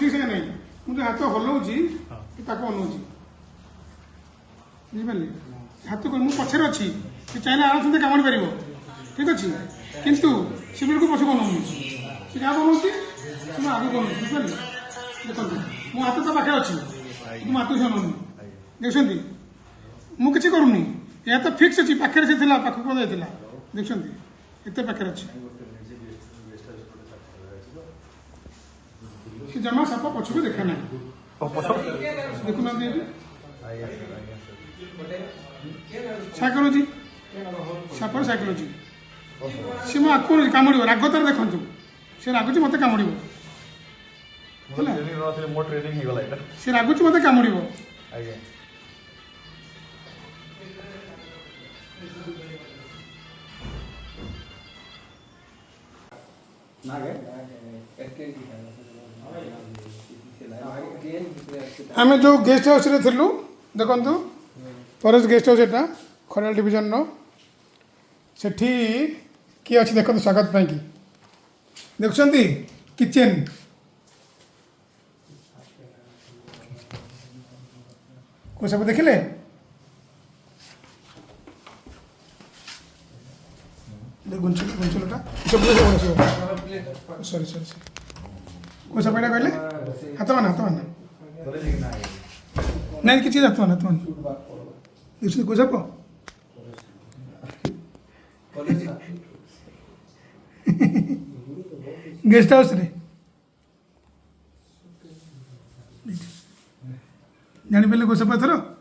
ठीक है नहीं मुझे हाथ हलाऊँगी अनाऊँगी बुझिपारे हाथ को मुझे पछे अच्छी चाहिए आराम से कामुड़ी पार ठीक अच्छे किंतु से बिल्कुल पछ बनाऊनी से क्या बनाऊँ से आगे बनाऊँ बुझिपारे देखो मो हाथ तो पाखे अच्छी तुम हाथ से अनाऊनी देखते मुझे करूनी यह तो फिक्स अच्छी पाखे से पाखक जाता देखते एत पाखे अच्छे जमा साप पछ को देखा ना देखुना साइकोलोजी सापर साइकोलोजी सी मो आगे कामुड़ राग तार देखु से रागुच मत कामुड़ से रागुच मत कामुड़ आम जो गेस्ट हाउस थिलु देखु फॉरेस्ट गेस्ट हाउस एटा खराल डिविजन नो सेठी किए अच्छी देखो स्वागत पाई देखुं किचेन को सब देखिले गुंचलटा सॉरी सॉरी को सब कहले हाथ मान नहीं किसी हाथ मान देखिए को सब गेस्ट हाउस रे जानी पे को सब एथर